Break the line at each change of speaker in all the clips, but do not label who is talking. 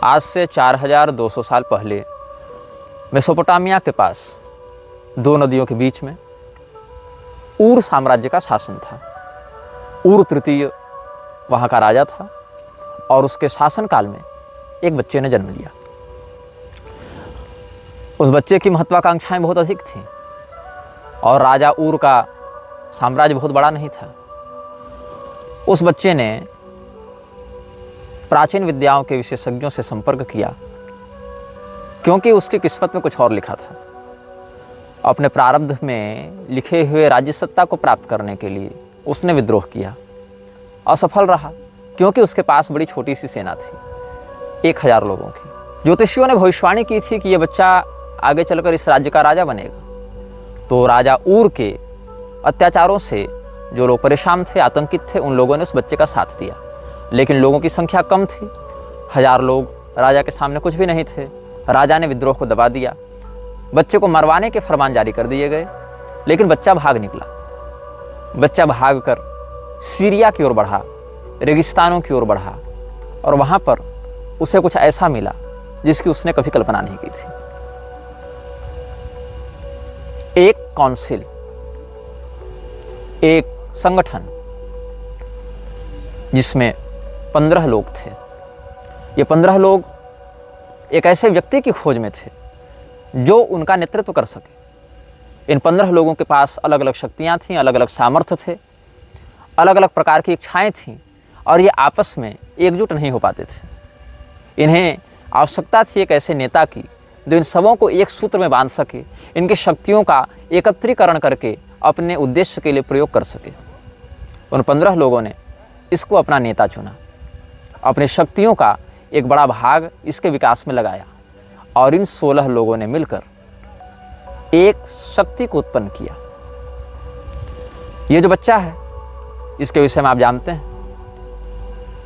आज से 4200 साल पहले मेसोपोटामिया के पास दो नदियों के बीच में ऊर साम्राज्य का शासन था। ऊर तृतीय वहाँ का राजा था और उसके शासनकाल में एक बच्चे ने जन्म लिया। उस बच्चे की महत्वाकांक्षाएं बहुत अधिक थीं और राजा ऊर का साम्राज्य बहुत बड़ा नहीं था। उस बच्चे ने प्राचीन विद्याओं के विशेषज्ञों से संपर्क किया क्योंकि उसकी किस्मत में कुछ और लिखा था। अपने प्रारब्ध में लिखे हुए राज्य सत्ता को प्राप्त करने के लिए उसने विद्रोह किया। असफल रहा क्योंकि उसके पास बड़ी छोटी सी सेना थी, 1000 लोगों की। ज्योतिषियों ने भविष्यवाणी की थी कि यह बच्चा आगे चलकर इस राज्य का राजा बनेगा। तो राजा ऊर के अत्याचारों से जो लोग परेशान थे, आतंकित थे, उन लोगों ने उस बच्चे का साथ दिया। लेकिन लोगों की संख्या कम थी, 1000 लोग राजा के सामने कुछ भी नहीं थे। राजा ने विद्रोह को दबा दिया, बच्चे को मरवाने के फरमान जारी कर दिए गए। लेकिन बच्चा भाग निकला। बच्चा भागकर सीरिया की ओर बढ़ा, रेगिस्तानों की ओर बढ़ा और वहाँ पर उसे कुछ ऐसा मिला जिसकी उसने कभी कल्पना नहीं की थी। एक काउंसिल, एक संगठन जिसमें 15 लोग थे। ये 15 लोग एक ऐसे व्यक्ति की खोज में थे जो उनका नेतृत्व कर सके। इन 15 लोगों के पास अलग अलग शक्तियाँ थीं, अलग अलग सामर्थ्य थे, अलग अलग प्रकार की इच्छाएं थीं और ये आपस में एकजुट नहीं हो पाते थे। इन्हें आवश्यकता थी एक ऐसे नेता की जो इन सबों को एक सूत्र में बांध सके, इनकी शक्तियों का एकत्रीकरण करके अपने उद्देश्य के लिए प्रयोग कर सके। उन 15 लोगों ने इसको अपना नेता चुना, अपनी शक्तियों का एक बड़ा भाग इसके विकास में लगाया और इन 16 लोगों ने मिलकर एक शक्ति को उत्पन्न किया। ये जो बच्चा है इसके विषय में आप जानते हैं,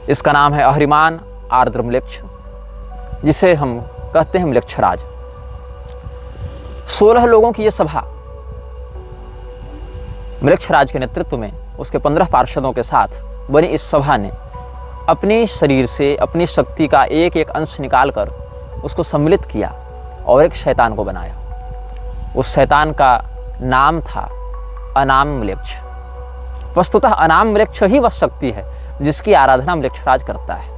इसका नाम है अहरिमान आर्द्र म्लेच्छ, जिसे हम कहते हैं म्लेच्छराज। 16 लोगों की यह सभा म्लेच्छराज के नेतृत्व में उसके 15 पार्षदों के साथ बनी इस सभा ने अपने शरीर से अपनी शक्ति का एक एक अंश निकालकर उसको सम्मिलित किया और एक शैतान को बनाया। उस शैतान का नाम था अनाम म्लेच्छ। वस्तुतः अनाम म्लेच्छ ही वह शक्ति है जिसकी आराधना म्लेच्छराज करता है।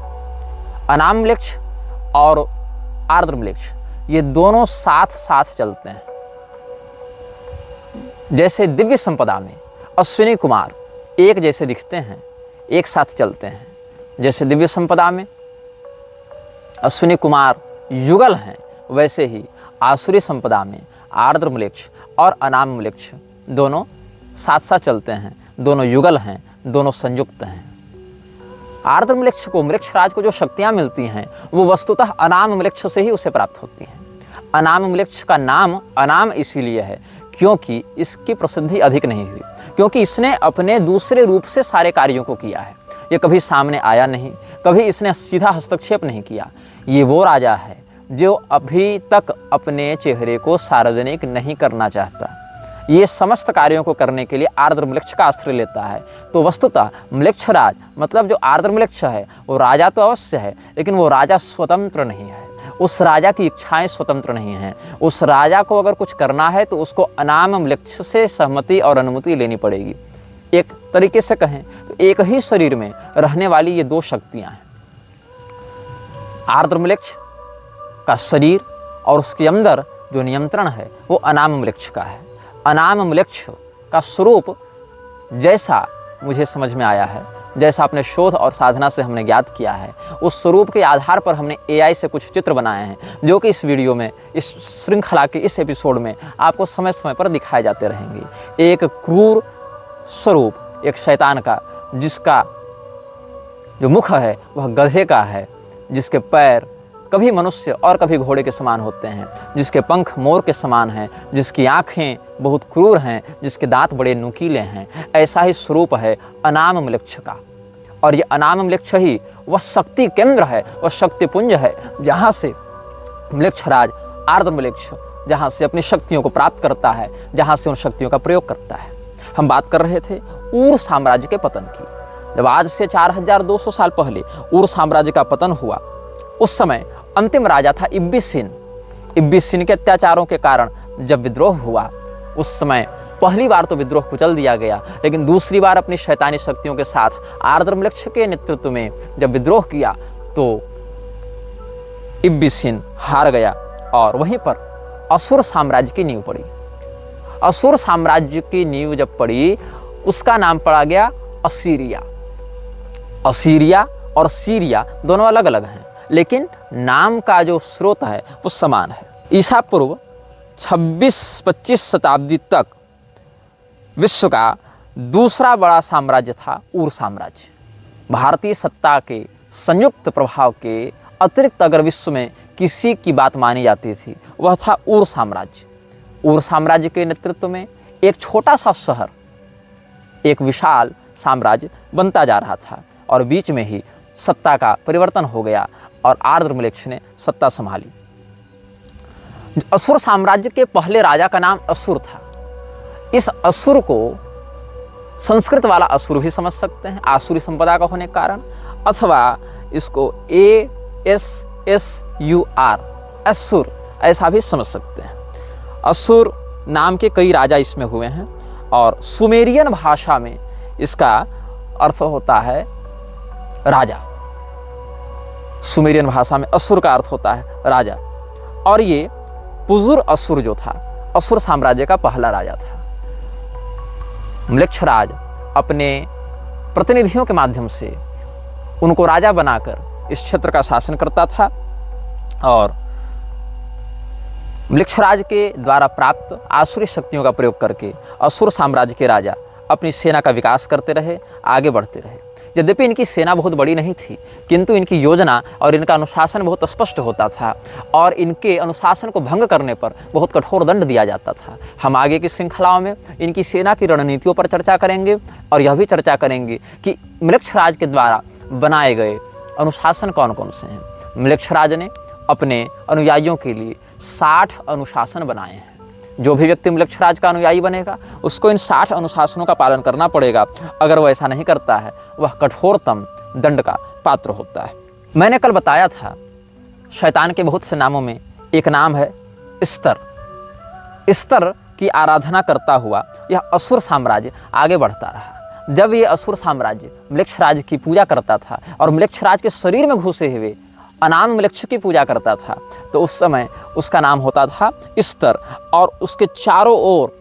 अनाम म्लेच्छ और आर्द्र म्लेच्छ ये दोनों साथ साथ चलते हैं। जैसे दिव्य संपदा में अश्विनी कुमार एक जैसे दिखते हैं, एक साथ चलते हैं, जैसे दिव्य संपदा में अश्विनी कुमार युगल हैं, वैसे ही आसुरी संपदा में आर्द्र म्लेच्छ और अनाम म्लेच्छ दोनों साथ साथ चलते हैं, दोनों युगल हैं, दोनों संयुक्त हैं। आर्द्र म्लेच्छ को, म्लेच्छराज को जो शक्तियाँ मिलती हैं वो वस्तुतः अनाम म्लेच्छ से ही उसे प्राप्त होती हैं। अनाम म्लेच्छ का नाम अनाम इसीलिए है क्योंकि इसकी प्रसिद्धि अधिक नहीं हुई, क्योंकि इसने अपने दूसरे रूप से सारे कार्यों को किया है। ये कभी सामने आया नहीं, कभी इसने सीधा हस्तक्षेप नहीं किया। ये वो राजा है जो अभी तक अपने चेहरे को सार्वजनिक नहीं करना चाहता। ये समस्त कार्यों को करने के लिए आर्द्र म्लेच्छ का आश्रय लेता है। तो वस्तुतः म्लेच्छराज मतलब जो आर्द्र म्लेच्छ है वो राजा तो अवश्य है, लेकिन वो राजा स्वतंत्र नहीं है। उस राजा की इच्छाएं स्वतंत्र नहीं हैं। उस राजा को अगर कुछ करना है तो उसको अनाम म्लेच्छ से सहमति और अनुमति लेनी पड़ेगी। एक तरीके से कहें तो एक ही शरीर में रहने वाली ये दो शक्तियां हैं। आर्द्र म्लेच्छ का शरीर और उसके अंदर जो नियंत्रण है वो अनाम म्लेच्छ का है। अनाम म्लेच्छ का स्वरूप जैसा मुझे समझ में आया है, जैसा अपने शोध और साधना से हमने ज्ञात किया है, उस स्वरूप के आधार पर हमने AI से कुछ चित्र बनाए हैं जो कि इस वीडियो में, इस श्रृंखला के इस एपिसोड में आपको समय समय पर दिखाए जाते रहेंगे। एक क्रूर स्वरूप, एक शैतान का, जिसका जो मुख है वह गधे का है, जिसके पैर कभी मनुष्य और कभी घोड़े के समान होते हैं, जिसके पंख मोर के समान हैं, जिसकी आँखें बहुत क्रूर हैं, जिसके दांत बड़े नुकीले हैं। ऐसा ही स्वरूप है अनाम म्लेच्छ का। और ये अनाम म्लेच्छ ही वह शक्ति केंद्र है, वह शक्तिपुंज है जहाँ से म्लेच्छराज आर्द्र म्लेच्छ जहाँ से अपनी शक्तियों को प्राप्त करता है, जहाँ से उन शक्तियों का प्रयोग करता है। हम बात कर रहे थे ऊर साम्राज्य के पतन की। जब आज से 4200 साल पहले ऊर साम्राज्य का पतन हुआ, उस समय अंतिम राजा था इब्बिसिन। इब्बिसिन के अत्याचारों के कारण जब विद्रोह हुआ, उस समय पहली बार तो विद्रोह कुचल दिया गया, लेकिन दूसरी बार अपनी शैतानी शक्तियों के साथ आर्द्रमलेक्ष के नेतृत्व में जब विद्रोह किया तो इब्बिसिन हार गया और वहीं पर असुर साम्राज्य की नींव पड़ी। असुर साम्राज्य की नींव जब पड़ी, उसका नाम पड़ा गया असीरिया। असीरिया और सीरिया दोनों अलग अलग हैं, लेकिन नाम का जो स्रोत है वो समान है। ईसा पूर्व 26-25 शताब्दी तक विश्व का दूसरा बड़ा साम्राज्य था ऊर साम्राज्य। भारतीय सत्ता के संयुक्त प्रभाव के अतिरिक्त अगर विश्व में किसी की बात मानी जाती थी, वह था ऊर साम्राज्य। ऊर साम्राज्य के नेतृत्व में एक छोटा सा शहर एक विशाल साम्राज्य बनता जा रहा था और बीच में ही सत्ता का परिवर्तन हो गया और आर्द्रमलेक्ष ने सत्ता संभाली। असुर साम्राज्य के पहले राजा का नाम असुर था। इस असुर को संस्कृत वाला असुर भी समझ सकते हैं, आसुरी संपदा का होने के कारण, अथवा इसको ASSUR असुर ऐसा भी समझ सकते हैं। असुर नाम के कई राजा इसमें हुए हैं और सुमेरियन भाषा में इसका अर्थ होता है राजा। सुमेरियन भाषा में असुर का अर्थ होता है राजा। और ये पुजुर असुर जो था, असुर साम्राज्य का पहला राजा था। म्लेच्छराज अपने प्रतिनिधियों के माध्यम से उनको राजा बनाकर इस क्षेत्र का शासन करता था और म्लेच्छराज के द्वारा प्राप्त आसुरी शक्तियों का प्रयोग करके असुर साम्राज्य के राजा अपनी सेना का विकास करते रहे, आगे बढ़ते रहे। यद्यपि इनकी सेना बहुत बड़ी नहीं थी, किंतु इनकी योजना और इनका अनुशासन बहुत स्पष्ट होता था और इनके अनुशासन को भंग करने पर बहुत कठोर दंड दिया जाता था। हम आगे की श्रृंखलाओं में इनकी सेना की रणनीतियों पर चर्चा करेंगे और यह भी चर्चा करेंगे कि म्लेच्छराज के द्वारा बनाए गए अनुशासन कौन कौन से हैं। म्लेच्छराज ने अपने अनुयायियों के लिए 60 अनुशासन बनाए हैं। जो भी व्यक्ति म्लेच्छराज का अनुयायी बनेगा उसको इन 60 अनुशासनों का पालन करना पड़ेगा। अगर वह ऐसा नहीं करता है, वह कठोरतम दंड का पात्र होता है। मैंने कल बताया था शैतान के बहुत से नामों में एक नाम है स्तर। स्तर की आराधना करता हुआ यह असुर साम्राज्य आगे बढ़ता रहा। जब ये असुर साम्राज्य म्लेच्छराज की पूजा करता था और म्लेच्छराज के शरीर में घुसे हुए अनाम म्लेच्छ की पूजा करता था, तो उस समय उसका नाम होता था स्तर और उसके चारों ओर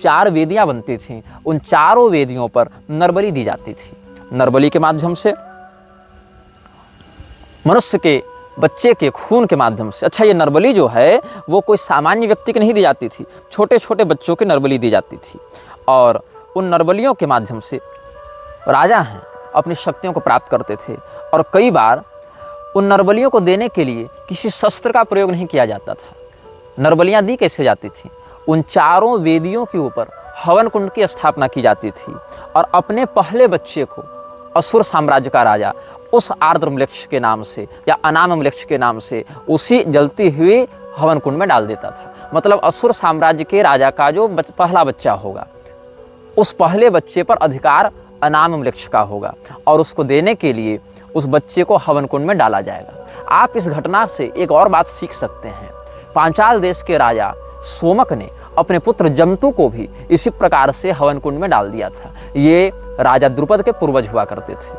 4 वेदियां बनती थीं। उन चारों वेदियों पर नरबली दी जाती थी। नरबली के माध्यम से मनुष्य के बच्चे के खून के माध्यम से, अच्छा ये नरबली जो है वो कोई सामान्य व्यक्ति की नहीं दी जाती थी, छोटे छोटे बच्चों की नरबली दी जाती थी और उन नरबलियों के माध्यम से राजा हैं अपनी शक्तियों को प्राप्त करते थे। और कई बार उन नरबलियों को देने के लिए किसी शस्त्र का प्रयोग नहीं किया जाता था। नरबलियाँ दी कैसे जाती थी? उन चारों वेदियों के ऊपर हवन कुंड की स्थापना की जाती थी और अपने पहले बच्चे को असुर साम्राज्य का राजा उस आर्द्रमलेच्छ के नाम से या अनाममलेच्छ के नाम से उसी जलती हुई हवन कुंड में डाल देता था। मतलब असुर साम्राज्य के राजा का जो पहला बच्चा होगा, उस पहले बच्चे पर अधिकार अनाममलेच्छ का होगा और उसको देने के लिए उस बच्चे को हवन कुंड में डाला जाएगा। आप इस घटना से एक और बात सीख सकते हैं। पांचाल देश के राजा सोमक ने अपने पुत्र जमतु को भी इसी प्रकार से हवन कुंड में डाल दिया था। ये राजा द्रुपद के पूर्वज हुआ करते थे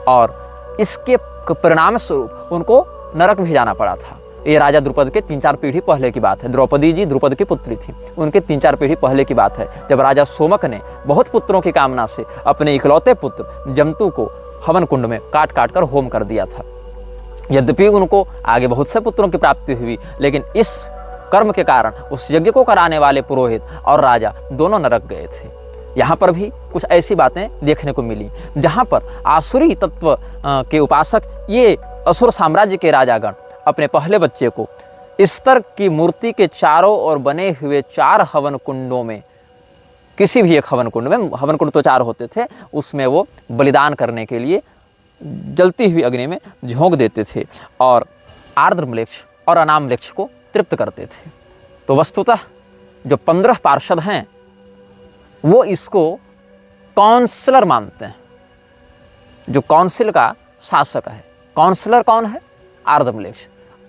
और इसके परिणाम स्वरूप उनको नरक भी जाना पड़ा था। ये राजा द्रुपद के 3-4 पीढ़ी पहले की बात है। द्रौपदी जी द्रुपद की पुत्री थी, उनके 3-4 पीढ़ी पहले की बात है, जब राजा सोमक ने बहुत पुत्रों की कामना से अपने इकलौते पुत्र जमतु को हवन कुंड में काट काट कर होम कर दिया था। यद्यपि उनको आगे बहुत से पुत्रों की प्राप्ति हुई, लेकिन इस कर्म के कारण उस यज्ञ को कराने वाले पुरोहित और राजा दोनों नरक गए थे। यहाँ पर भी कुछ ऐसी बातें देखने को मिली जहाँ पर आसुरी तत्व के उपासक ये असुर साम्राज्य के राजागण अपने पहले बच्चे को स्तर की मूर्ति के चारों ओर बने हुए 4 हवन कुंडों में, किसी भी एक हवन कुंड में, हवन कुंड तो 4 होते थे, उसमें वो बलिदान करने के लिए जलती हुई अग्नि में झोंक देते थे और आर्द्रमलेच्छ और अनामलेच्छ को तृप्त करते थे। तो वस्तुतः जो 15 पार्षद हैं वो इसको काउंसलर मानते हैं, जो काउंसिल का शासक है। काउंसलर कौन है? आर्द्रमलेच्छ।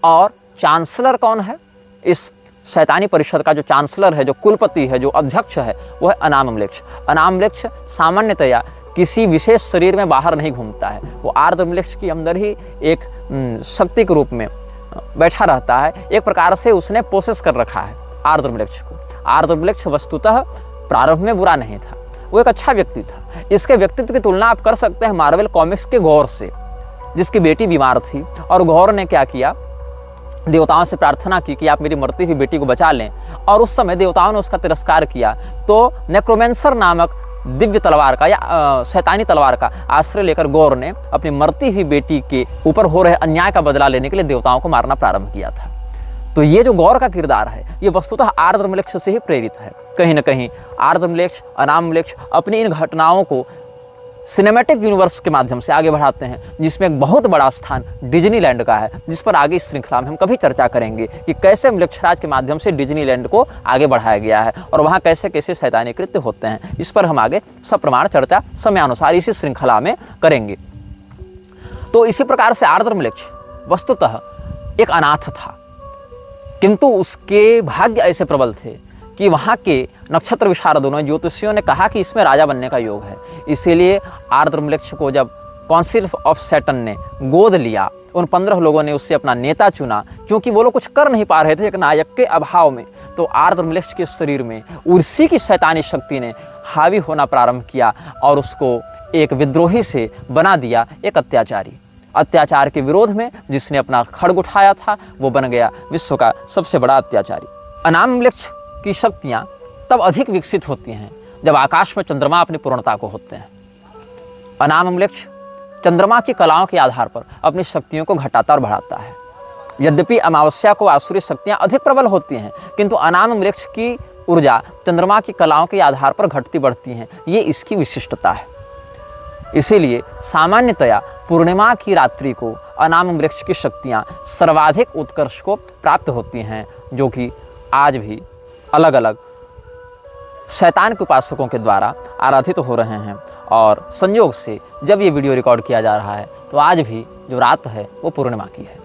और चांसलर कौन है? इस शैतानी परिषद का जो चांसलर है, जो कुलपति है, जो अध्यक्ष है, वो है अनामम्लेच्छ। अनामम्लेच्छ सामान्यतया किसी विशेष शरीर में बाहर नहीं घूमता है, वो आर्द्रम्लेच्छ के अंदर ही एक शक्ति के रूप में बैठा रहता है। एक प्रकार से उसने पोसेस कर रखा है आर्द्रम्लेच्छ को। आर्द्रम्लेच्छ वस्तुतः प्रारंभ में बुरा नहीं था, वो एक अच्छा व्यक्ति था। इसके व्यक्तित्व की तुलना आप कर सकते हैं मार्वल कॉमिक्स के गौर से, जिसकी बेटी बीमार थी और गौर ने क्या किया, देवताओं से प्रार्थना की कि आप मेरी मरती हुई बेटी को बचा लें, और उस समय देवताओं ने उसका तिरस्कार किया। तो नेक्रोमेंसर नामक दिव्य तलवार का या शैतानी तलवार का आश्रय लेकर गौर ने अपनी मरती हुई बेटी के ऊपर हो रहे अन्याय का बदला लेने के लिए देवताओं को मारना प्रारंभ किया था। तो ये जो गौर का किरदार है, ये वस्तुतः आर्द्रम्लेच्छ से ही प्रेरित है। कहीं ना कहीं आर्द्रम्लेच्छ, अनामम्लेच्छ अपनी इन घटनाओं को सिनेमैटिक यूनिवर्स के माध्यम से आगे बढ़ाते हैं, जिसमें एक बहुत बड़ा स्थान डिज्नीलैंड का है, जिस पर आगे इस श्रृंखला में हम कभी चर्चा करेंगे कि कैसे म्लेच्छराज के माध्यम से डिज्नीलैंड को आगे बढ़ाया गया है और वहाँ कैसे कैसे शैतानी कृत्य होते हैं। इस पर हम आगे सप्रमाण चर्चा समयानुसार इसी श्रृंखला में करेंगे। तो इसी प्रकार से आर्द्रम्लेच्छ वस्तुतः एक अनाथ था, किंतु उसके भाग्य ऐसे प्रबल थे कि वहाँ के नक्षत्र विशारदों ने, ज्योतिषियों ने कहा कि इसमें राजा बनने का योग है। इसीलिए आर्द्रम्लेच्छ को जब काउंसिल ऑफ सैटर्न ने गोद लिया, उन 15 लोगों ने उससे अपना नेता चुना, क्योंकि वो लोग कुछ कर नहीं पा रहे थे एक नायक के अभाव में। तो आर्द्रम्लेच्छ के शरीर में उर्सी की शैतानी शक्ति ने हावी होना प्रारंभ किया और उसको एक विद्रोही से बना दिया, एक अत्याचारी। अत्याचार के विरोध में जिसने अपना खड्ग उठाया था, वो बन गया विश्व का सबसे बड़ा अत्याचारी। अनामम्लेच्छ की शक्तियाँ तब अधिक विकसित होती हैं जब आकाश में चंद्रमा अपनी पूर्णता को होते हैं। अनामम्लेच्छ चंद्रमा की कलाओं के आधार पर अपनी शक्तियों को घटाता और बढ़ाता है। यद्यपि अमावस्या को आसुरी शक्तियाँ अधिक प्रबल होती हैं, किंतु अनामम्लेच्छ की ऊर्जा चंद्रमा की कलाओं के आधार पर घटती बढ़ती हैं, ये इसकी विशिष्टता है। इसीलिए सामान्यतया पूर्णिमा की रात्रि को अनामम्लेच्छ की शक्तियाँ सर्वाधिक उत्कर्ष को प्राप्त होती हैं, जो कि आज भी अलग अलग शैतान के उपासकों के द्वारा आराधित हो रहे हैं। और संयोग से जब ये वीडियो रिकॉर्ड किया जा रहा है तो आज भी जो रात है वो पूर्णिमा की है।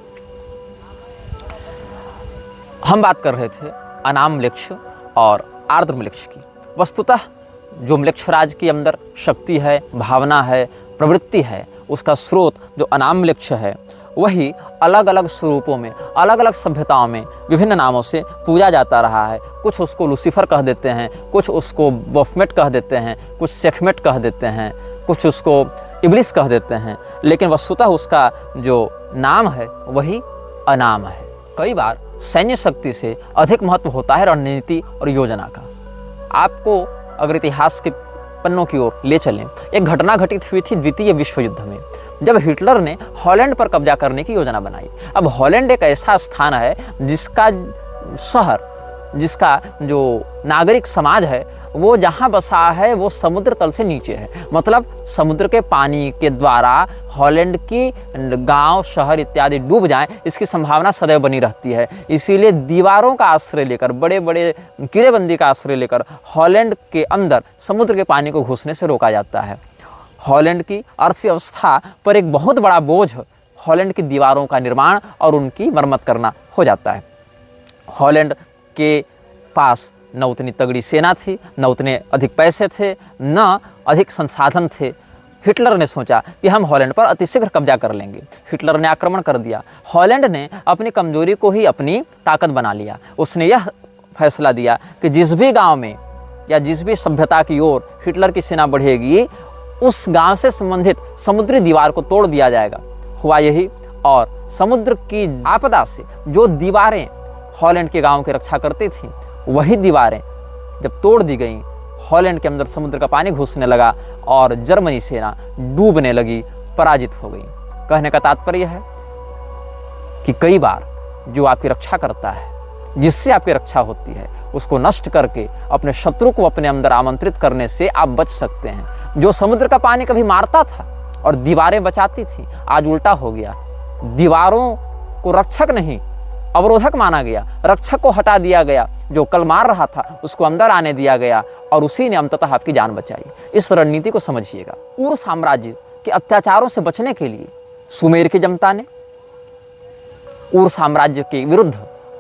हम बात कर रहे थे अनामम्लेच्छ और आर्द्रम्लेच्छ की। वस्तुतः जो म्लेच्छराज के अंदर शक्ति है, भावना है, प्रवृत्ति है, उसका स्रोत जो अनामम्लेच्छ है, वही अलग अलग स्वरूपों में, अलग अलग सभ्यताओं में विभिन्न नामों से पूजा जाता रहा है। कुछ उसको लूसीफर कह देते हैं, कुछ उसको बफमेट कह देते हैं, कुछ सेखमेट कह देते हैं, कुछ उसको इब्लिस कह देते हैं, लेकिन वस्तुतः उसका जो नाम है वही अनाम है। कई बार सैन्य शक्ति से अधिक महत्व होता है रणनीति और योजना का। आपको अगर इतिहास के पन्नों की ओर ले चलें, एक घटना घटित हुई थी द्वितीय विश्व युद्ध में, जब हिटलर ने हॉलैंड पर कब्जा करने की योजना बनाई। अब हॉलैंड एक ऐसा स्थान है जिसका शहर, जिसका जो नागरिक समाज है, वो जहाँ बसा है वो समुद्र तल से नीचे है। मतलब समुद्र के पानी के द्वारा हॉलैंड की गांव, शहर इत्यादि डूब जाएं, इसकी संभावना सदैव बनी रहती है। इसीलिए दीवारों का आश्रय लेकर, बड़े बड़े किलेबंदी का आश्रय लेकर हॉलैंड के अंदर समुद्र के पानी को घुसने से रोका जाता है। हॉलैंड की अर्थव्यवस्था पर एक बहुत बड़ा बोझ हॉलैंड की दीवारों का निर्माण और उनकी मरम्मत करना हो जाता है। हॉलैंड के पास न उतनी तगड़ी सेना थी, न उतने अधिक पैसे थे, न अधिक संसाधन थे। हिटलर ने सोचा कि हम हॉलैंड पर अतिशीघ्र कब्जा कर लेंगे। हिटलर ने आक्रमण कर दिया। हॉलैंड ने अपनी कमजोरी को ही अपनी ताकत बना लिया। उसने यह फैसला दिया कि जिस भी गांव में या जिस भी सभ्यता की ओर हिटलर की सेना बढ़ेगी, उस गांव से संबंधित समुद्री दीवार को तोड़ दिया जाएगा। हुआ यही, और समुद्र की आपदा से जो दीवारें हॉलैंड के गांव की रक्षा करती थीं, वही दीवारें जब तोड़ दी गईं, हॉलैंड के अंदर समुद्र का पानी घुसने लगा और जर्मनी सेना डूबने लगी, पराजित हो गई। कहने का तात्पर्य है कि कई बार जो आपकी रक्षा करता है, जिससे आपकी रक्षा होती है, उसको नष्ट करके अपने शत्रु को अपने अंदर आमंत्रित करने से आप बच सकते हैं। जो समुद्र का पानी कभी मारता था और दीवारें बचाती थी, आज उल्टा हो गया। दीवारों को रक्षक नहीं, अवरोधक माना गया, रक्षक को हटा दिया गया। जो कल मार रहा था उसको अंदर आने दिया गया और उसी ने अंततः आपकी जान बचाई। इस रणनीति को समझिएगा। उर साम्राज्य के अत्याचारों से बचने के लिए सुमेर की जनता ने उर साम्राज्य के विरुद्ध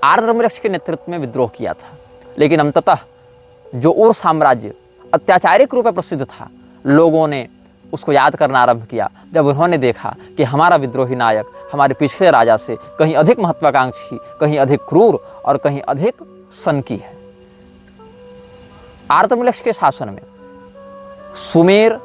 आर्द्रमृक्ष के नेतृत्व में विद्रोह किया था। लेकिन अंततः जो उर साम्राज्य अत्याचारिक रूप में प्रसिद्ध था, लोगों ने उसको याद करना आरंभ किया जब उन्होंने देखा कि हमारा विद्रोही नायक हमारे पिछले राजा से कहीं अधिक महत्वाकांक्षी, कहीं अधिक क्रूर और कहीं अधिक सनकी है। आर्द्रमृक्ष के शासन में सुमेर,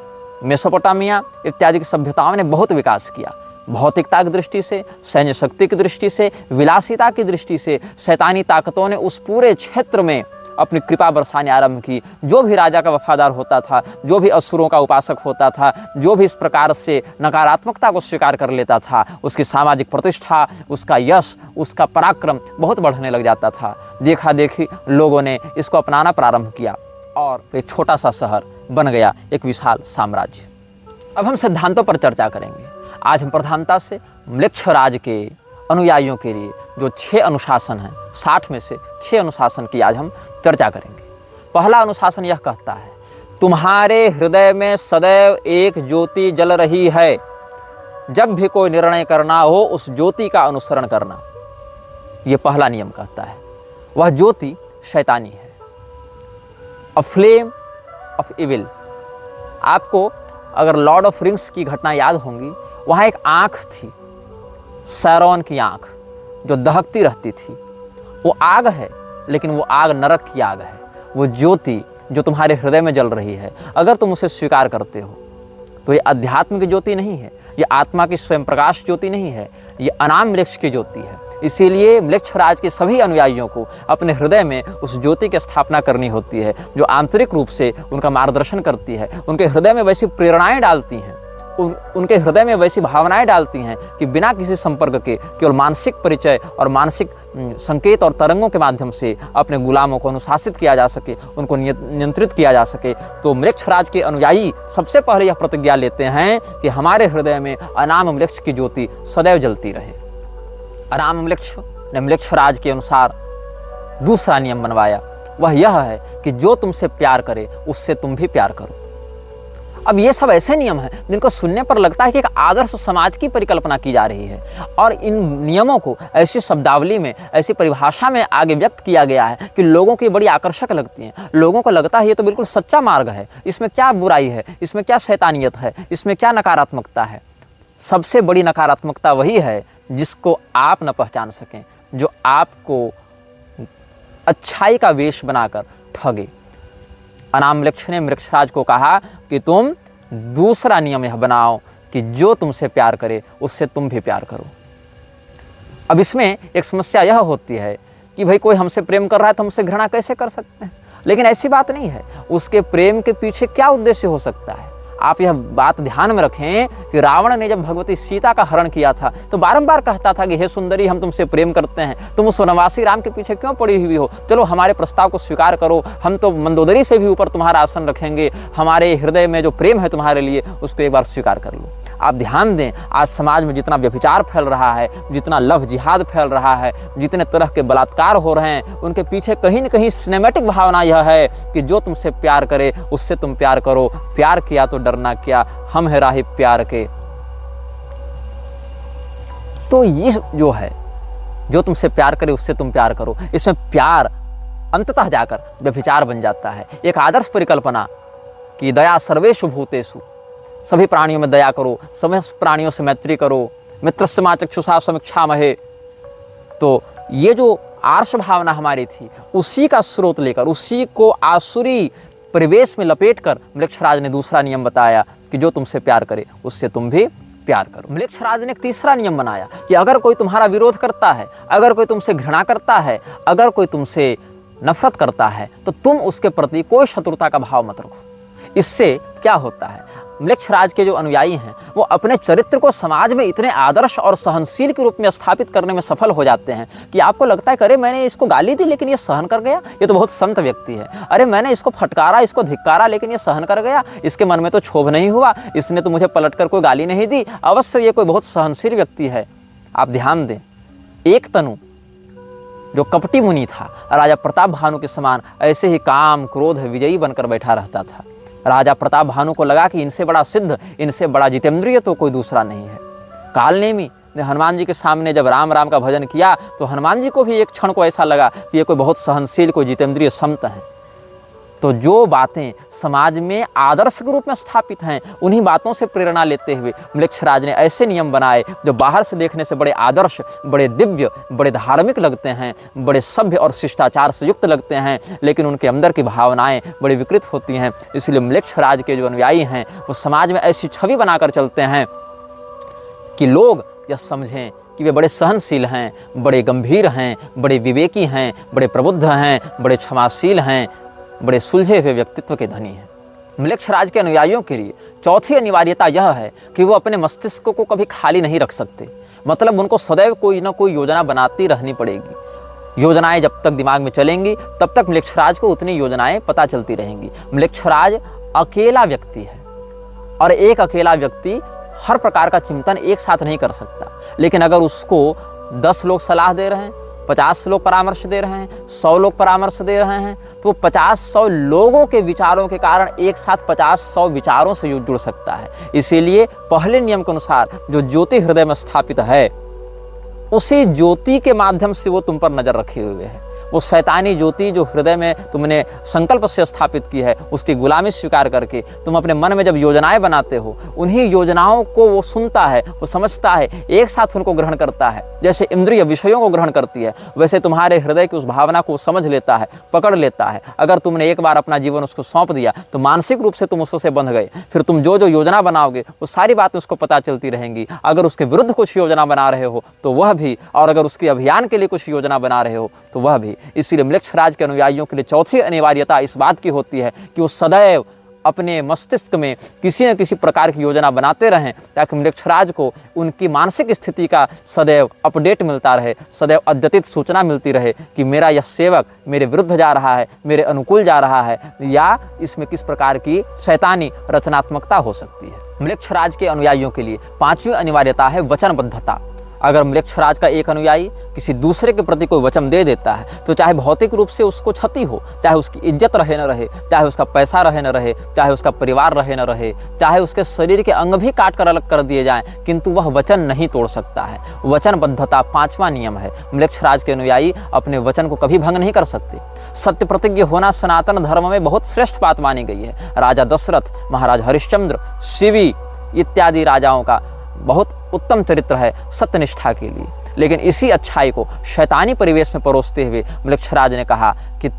मेसोपोटामिया इत्यादि की सभ्यताओं ने बहुत विकास किया। भौतिकता की दृष्टि से, सैन्य शक्ति की दृष्टि से, विलासिता की दृष्टि से शैतानी ताकतों ने उस पूरे क्षेत्र में अपनी कृपा बरसाने आरंभ की। जो भी राजा का वफादार होता था, जो भी असुरों का उपासक होता था, जो भी इस प्रकार से नकारात्मकता को स्वीकार कर लेता था, उसकी सामाजिक प्रतिष्ठा, उसका यश, उसका पराक्रम बहुत बढ़ने लग जाता था। देखा देखी लोगों ने इसको अपनाना प्रारंभ किया और एक छोटा सा शहर बन गया एक विशाल साम्राज्य। अब हम सिद्धांतों पर चर्चा करेंगे। आज हम प्रधानता से म्लेच्छराज के अनुयायियों के लिए जो 6 अनुशासन हैं, 60 में से 6 अनुशासन की आज हम चर्चा करेंगे। पहला अनुशासन यह कहता है, तुम्हारे हृदय में सदैव एक ज्योति जल रही है। जब भी कोई निर्णय करना हो उस ज्योति का अनुसरण करना। यह पहला नियम कहता है। वह ज्योति शैतानी है, अ फ्लेम ऑफ इविल। आपको अगर लॉर्ड ऑफ रिंग्स की घटना याद होंगी, वहाँ एक आँख थी, सैरोन की आँख, जो दहकती रहती थी। वो आग है, लेकिन वो आग नरक की आग है। वो ज्योति जो तुम्हारे हृदय में जल रही है, अगर तुम उसे स्वीकार करते हो तो ये अध्यात्म की ज्योति नहीं है, ये आत्मा की स्वयं प्रकाश ज्योति नहीं है, ये अनाम वृक्ष की ज्योति है। इसीलिए म्लेच्छराज के सभी अनुयायियों को अपने हृदय में उस ज्योति की स्थापना करनी होती है, जो आंतरिक रूप से उनका मार्गदर्शन करती है, उनके हृदय में वैसी प्रेरणाएं डालती हैं, उनके हृदय में वैसी भावनाएं डालती हैं कि बिना किसी संपर्क के केवल मानसिक परिचय और मानसिक संकेत और तरंगों के माध्यम से अपने गुलामों को अनुशासित किया जा सके, उनको नियंत्रित किया जा सके। तो म्लेच्छराज के अनुयायी सबसे पहले यह प्रतिज्ञा लेते हैं कि हमारे हृदय में अनाम वृक्ष की ज्योति सदैव जलती रहे। अनाम वृक्ष ने म्लेच्छराज के अनुसार दूसरा नियम बनवाया। वह यह है कि जो तुमसे प्यार करे उससे तुम भी प्यार करो। अब ये सब ऐसे नियम हैं जिनको सुनने पर लगता है कि एक आदर्श समाज की परिकल्पना की जा रही है, और इन नियमों को ऐसी शब्दावली में, ऐसी परिभाषा में आगे व्यक्त किया गया है कि लोगों की बड़ी आकर्षक लगती हैं। लोगों को लगता है ये तो बिल्कुल सच्चा मार्ग है, इसमें क्या बुराई है, इसमें क्या शैतानियत है, इसमें क्या नकारात्मकता है। सबसे बड़ी नकारात्मकता वही है जिसको आप न पहचान सकें, जो आपको अच्छाई का वेश बनाकर ठगे। अनाम वृक्ष ने म्लेच्छराज को कहा कि तुम दूसरा नियम यह बनाओ कि जो तुमसे प्यार करे उससे तुम भी प्यार करो। अब इसमें एक समस्या यह होती है कि भाई कोई हमसे प्रेम कर रहा है तो हमसे घृणा कैसे कर सकते हैं, लेकिन ऐसी बात नहीं है। उसके प्रेम के पीछे क्या उद्देश्य हो सकता है। आप यह बात ध्यान में रखें कि रावण ने जब भगवती सीता का हरण किया था तो बारंबार कहता था कि हे सुंदरी, हम तुमसे प्रेम करते हैं, तुम उस वनवासी राम के पीछे क्यों पड़ी हुई हो, चलो हमारे प्रस्ताव को स्वीकार करो, हम तो मंदोदरी से भी ऊपर तुम्हारा आसन रखेंगे, हमारे हृदय में जो प्रेम है तुम्हारे लिए उसको एक बार स्वीकार कर लो। आप ध्यान दें, आज समाज में जितना व्यभिचार फैल रहा है, जितना लव जिहाद फैल रहा है, जितने तरह के बलात्कार हो रहे हैं, उनके पीछे कहीं न कहीं सिनेमैटिक भावना यह है कि जो तुमसे प्यार करे उससे तुम प्यार करो, प्यार किया तो डरना क्या, हम है राही प्यार के। तो ये जो है, जो तुमसे प्यार करे उससे तुम प्यार करो, इसमें प्यार अंततः जाकर व्यभिचार बन जाता है। एक आदर्श परिकल्पना कि दया सर्वेषु भूतेषु, सभी प्राणियों में दया करो, समस्त प्राणियों से मैत्री करो, मित्रस्य मा चक्षुषा समीक्षामहे। तो ये जो आर्ष भावना हमारी थी, उसी का स्रोत लेकर, उसी को आसुरी परिवेश में लपेटकर म्लेच्छराज ने दूसरा नियम बताया कि जो तुमसे प्यार करे उससे तुम भी प्यार करो। म्लेच्छराज ने एक तीसरा नियम बनाया कि अगर कोई तुम्हारा विरोध करता है, अगर कोई तुमसे घृणा करता है, अगर कोई तुमसे नफरत करता है, तो तुम उसके प्रति कोई शत्रुता का भाव मत रखो। इससे क्या होता है, म्लेच्छराज के जो अनुयायी हैं वो अपने चरित्र को समाज में इतने आदर्श और सहनशील के रूप में स्थापित करने में सफल हो जाते हैं कि आपको लगता है कि अरे मैंने इसको गाली दी लेकिन ये सहन कर गया, ये तो बहुत संत व्यक्ति है। अरे मैंने इसको फटकारा, इसको धिक्कारा, लेकिन ये सहन कर गया, इसके मन में तो क्षोभ नहीं हुआ, इसने तो मुझे पलटकर कोई गाली नहीं दी, अवश्य ये कोई बहुत सहनशील व्यक्ति है। आप ध्यान दें, एक तनु जो कपटी मुनि था, राजा प्रताप भानु के समान ऐसे ही काम क्रोध विजयी बनकर बैठा रहता था। राजा प्रताप भानु को लगा कि इनसे बड़ा सिद्ध, इनसे बड़ा जितेंद्रिय तो कोई दूसरा नहीं है। कालनेमी हनुमान जी के सामने जब राम राम का भजन किया तो हनुमान जी को भी एक क्षण को ऐसा लगा कि ये कोई बहुत सहनशील, कोई जितेंद्रिय संत है। तो जो बातें समाज में आदर्श के रूप में स्थापित हैं, उन्हीं बातों से प्रेरणा लेते हुए म्लेच्छराज ने ऐसे नियम बनाए जो बाहर से देखने से बड़े आदर्श, बड़े दिव्य, बड़े धार्मिक लगते हैं, बड़े सभ्य और शिष्टाचार से युक्त लगते हैं, लेकिन उनके अंदर की भावनाएं बड़ी विकृत होती हैं। इसलिए म्लेच्छराज के जो अनुयायी हैं वो समाज में ऐसी छवि बनाकर चलते हैं कि लोग यह समझें कि वे बड़े सहनशील हैं, बड़े गंभीर हैं, बड़े विवेकी हैं, बड़े प्रबुद्ध हैं, बड़े क्षमाशील हैं, बड़े सुलझे हुए व्यक्तित्व के धनी हैं। म्लेच्छराज के अनुयायियों के लिए चौथी अनिवार्यता यह है कि वो अपने मस्तिष्क को कभी खाली नहीं रख सकते। मतलब उनको सदैव कोई ना कोई योजना बनाती रहनी पड़ेगी। योजनाएं जब तक दिमाग में चलेंगी तब तक म्लेच्छराज को उतनी योजनाएं पता चलती रहेंगी। म्लेच्छराज अकेला व्यक्ति है और एक अकेला व्यक्ति हर प्रकार का चिंतन एक साथ नहीं कर सकता। लेकिन अगर उसको 10 लोग सलाह दे रहे हैं, 50 लोग परामर्श दे रहे हैं, 100 लोग परामर्श दे रहे हैं, तो 50-100 लोगों के विचारों के कारण एक साथ 50-100 विचारों से जुड़ सकता है। इसीलिए पहले नियम के अनुसार जो ज्योति हृदय में स्थापित है, उसी ज्योति के माध्यम से वो तुम पर नजर रखे हुए है। वो शैतानी ज्योति जो हृदय में तुमने संकल्प से स्थापित की है, उसकी गुलामी स्वीकार करके तुम अपने मन में जब योजनाएं बनाते हो, उन्हीं योजनाओं को वो सुनता है, वो समझता है, एक साथ उनको ग्रहण करता है। जैसे इंद्रिय विषयों को ग्रहण करती है, वैसे तुम्हारे हृदय की उस भावना को समझ लेता है, पकड़ लेता है। अगर तुमने एक बार अपना जीवन उसको सौंप दिया तो मानसिक रूप से तुम उससे बंध गए। फिर तुम जो जो योजना बनाओगे वो सारी बातें उसको पता चलती रहेंगी। अगर उसके विरुद्ध कुछ योजना बना रहे हो तो वह भी, और अगर उसके अभियान के लिए कुछ योजना बना रहे हो तो वह भी। इसीलिए म्लेच्छराज के अनुयायियों के लिए चौथी अनिवार्यता इस बात की होती है कि वो सदैव अपने मस्तिष्क में किसी न किसी प्रकार की योजना बनाते रहें, ताकि म्लेच्छराज को उनकी मानसिक स्थिति का सदैव अपडेट मिलता रहे, सदैव अद्यतित सूचना मिलती रहे कि मेरा यह सेवक मेरे विरुद्ध जा रहा है, मेरे अनुकूल जा रहा है, या इसमें किस प्रकार की शैतानी रचनात्मकता हो सकती है। म्लेच्छराज के अनुयायियों के लिए पांचवी अनिवार्यता है वचनबद्धता। अगर म्लेच्छराज का एक अनुयायी किसी दूसरे के प्रति कोई वचन दे देता है तो चाहे भौतिक रूप से उसको क्षति हो, चाहे उसकी इज्जत रहे न रहे, चाहे उसका पैसा रहे न रहे, चाहे उसका परिवार रहे न रहे, चाहे उसके शरीर के अंग भी काट कर अलग कर दिए जाएं, किंतु वह वचन नहीं तोड़ सकता है। वचनबद्धता पांचवा नियम है। म्लेच्छराज के अनुयायी अपने वचन को कभी भंग नहीं कर सकते। सत्य प्रतिज्ञ होना सनातन धर्म में बहुत श्रेष्ठ बात मानी गई है। राजा दशरथ, महाराज हरिश्चंद्र, शिवी इत्यादि राजाओं का बहुत उत्तम चरित्र है सत्यनिष्ठा के लिए। लेकिन इसी अच्छाई को शैतानी परिवेश में परोसते हुए म्लेच्छराज ने कहा कि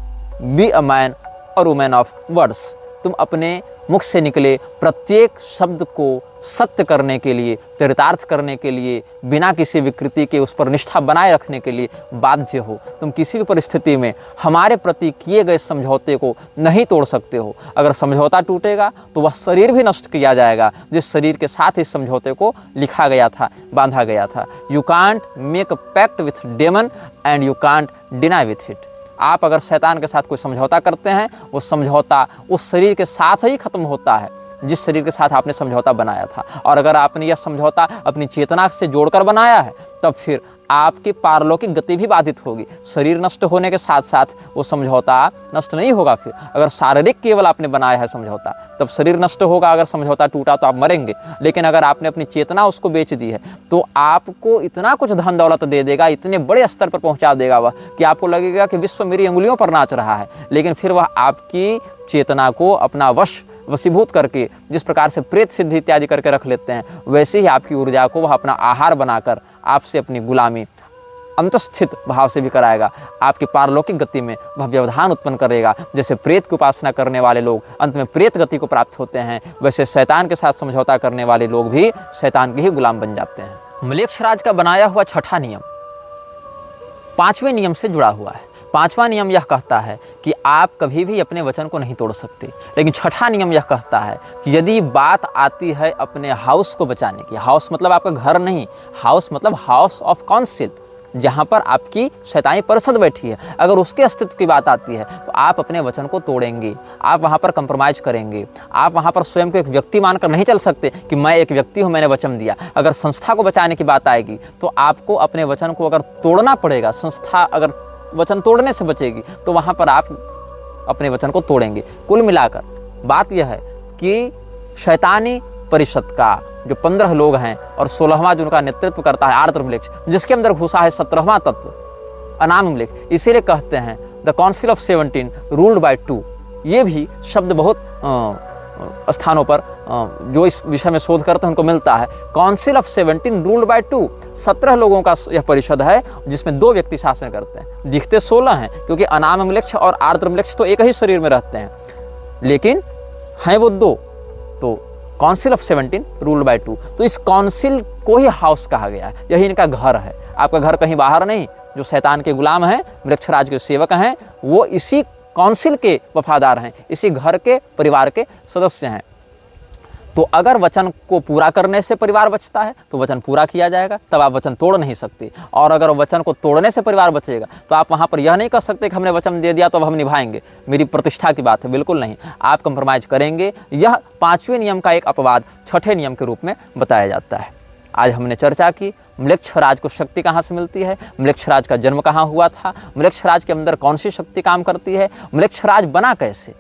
बी अ मैन और वुमेन ऑफ वर्ड्स। तुम अपने मुख से निकले प्रत्येक शब्द को सत्य करने के लिए, चरितार्थ करने के लिए, बिना किसी विकृति के उस पर निष्ठा बनाए रखने के लिए बाध्य हो। तुम किसी भी परिस्थिति में हमारे प्रति किए गए समझौते को नहीं तोड़ सकते हो। अगर समझौता टूटेगा तो वह शरीर भी नष्ट किया जाएगा जिस शरीर के साथ इस समझौते को लिखा गया था, बांधा गया था। You can't make a pact with demon and you can't deny with it. आप अगर शैतान के साथ कोई समझौता करते हैं, वो समझौता उस शरीर के साथ ही खत्म होता है जिस शरीर के साथ आपने समझौता बनाया था। और अगर आपने यह समझौता अपनी चेतना से जोड़कर बनाया है, तब फिर आपकी पारलौकिक गति भी बाधित होगी। शरीर नष्ट होने के साथ साथ वो समझौता नष्ट नहीं होगा। फिर अगर शारीरिक केवल आपने बनाया है समझौता, तब शरीर नष्ट होगा। अगर समझौता टूटा तो आप मरेंगे। लेकिन अगर आपने अपनी चेतना उसको बेच दी है तो आपको इतना कुछ धन दौलत दे देगा, इतने बड़े स्तर पर पहुंचा देगा वह, कि आपको लगेगा कि विश्व मेरी उंगलियों पर नाच रहा है। लेकिन फिर वह आपकी चेतना को अपना वशीभूत करके, जिस प्रकार से प्रेत सिद्धि इत्यादि करके रख लेते हैं, वैसे ही आपकी ऊर्जा को वह अपना आहार बनाकर आपसे अपनी गुलामी अंतस्थित भाव से भी कराएगा। आपकी पारलौकिक गति में वह व्यवधान उत्पन्न करेगा। जैसे प्रेत की उपासना करने वाले लोग अंत में प्रेत गति को प्राप्त होते हैं, वैसे शैतान के साथ समझौता करने वाले लोग भी शैतान के ही गुलाम बन जाते हैं। म्लेच्छराज का बनाया हुआ छठा नियम पांचवें नियम से जुड़ा हुआ है। पांचवा नियम यह कहता है कि आप कभी भी अपने वचन को नहीं तोड़ सकते। लेकिन छठा नियम यह कहता है कि यदि बात आती है अपने हाउस को बचाने की, हाउस मतलब आपका घर नहीं, हाउस मतलब हाउस ऑफ काउंसिल, जहाँ पर आपकी शैतानी परिषद बैठी है, अगर उसके अस्तित्व की बात आती है तो आप अपने वचन को तोड़ेंगे, आप वहाँ पर कंप्रोमाइज़ करेंगे। आप वहाँ पर स्वयं को एक व्यक्ति मानकर नहीं चल सकते कि मैं एक व्यक्ति हूँ, मैंने वचन दिया। अगर संस्था को बचाने की बात आएगी तो आपको अपने वचन को अगर तोड़ना पड़ेगा, संस्था अगर वचन तोड़ने से बचेगी तो वहाँ पर आप अपने वचन को तोड़ेंगे। कुल मिलाकर बात यह है कि शैतानी परिषद का जो 15 लोग हैं और 16वां जो उनका नेतृत्व करता है आर्द्र म्लेच्छ, जिसके अंदर घुसा है 17वां तत्व अनाम म्लेच्छ, इसीलिए कहते हैं the council of 17 ruled by 2। ये भी शब्द बहुत स्थानों पर जो इस विषय में शोध करते हैं उनको मिलता है। काउंसिल ऑफ 17 रूल्ड बाय 2, 17 लोगों का यह परिषद है जिसमें 2 व्यक्ति शासन करते हैं। दिखते 16 हैं क्योंकि अनाम म्लेच्छ और आर्द्र म्लेच्छ तो एक ही शरीर में रहते हैं, लेकिन हैं वो 2। तो काउंसिल ऑफ 17 रूल्ड बाय 2, तो इस काउंसिल को ही हाउस कहा गया है, यही इनका घर है। आपका घर कहीं बाहर नहीं। जो शैतान के गुलाम हैं, म्लेच्छराज के सेवक हैं, वो इसी काउंसिल के वफादार हैं, इसी घर के परिवार के सदस्य हैं। तो अगर वचन को पूरा करने से परिवार बचता है तो वचन पूरा किया जाएगा, तब आप वचन तोड़ नहीं सकते। और अगर वचन को तोड़ने से परिवार बचेगा तो आप वहाँ पर यह नहीं कर सकते कि हमने वचन दे दिया तो अब हम निभाएंगे, मेरी प्रतिष्ठा की बात है, बिल्कुल नहीं। आप कंप्रोमाइज़ करेंगे। यह 5वें नियम का एक अपवाद 6ठे नियम के रूप में बताया जाता है। आज हमने चर्चा की म्लेच्छराज को शक्ति कहाँ से मिलती है, म्लेच्छराज का जन्म कहाँ हुआ था, म्लेच्छराज के अंदर कौन सी शक्ति काम करती है, म्लेच्छराज बना कैसे।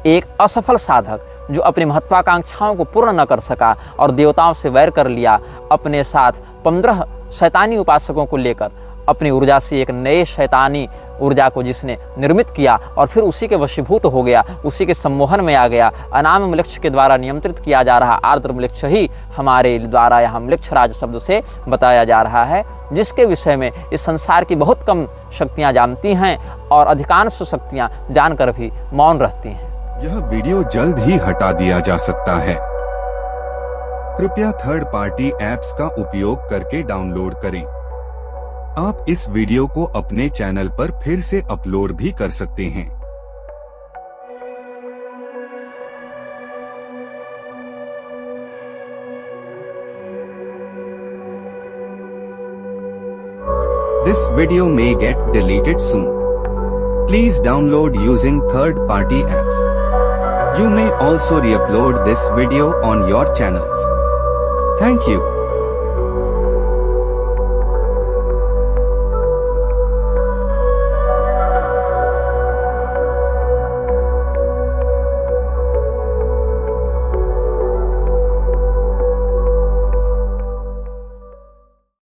एक असफल साधक जो अपनी महत्वाकांक्षाओं को पूर्ण न कर सका और देवताओं से वैर कर लिया, अपने साथ 15 शैतानी उपासकों को लेकर अपनी ऊर्जा से एक नए शैतानी ऊर्जा को जिसने निर्मित किया और फिर उसी के वशीभूत हो गया, उसी के सम्मोहन में आ गया। अनाम म्लेच्छ के द्वारा नियंत्रित किया जा रहा आर्द्र म्लेच्छ ही हमारे द्वारा यहाँ म्लेच्छराज शब्द से बताया जा रहा है, जिसके विषय में इस संसार की बहुत कम शक्तियाँ जानती हैं और अधिकांश शक्तियाँ जानकर भी मौन रहती हैं।
यह वीडियो जल्द ही हटा दिया जा सकता है। कृपया थर्ड पार्टी ऐप्स का उपयोग करके डाउनलोड करें। आप इस वीडियो को अपने चैनल पर फिर से अपलोड भी कर सकते हैं। This video may get deleted soon. Please download using third-party apps. You may also re-upload this video on your channels. Thank you.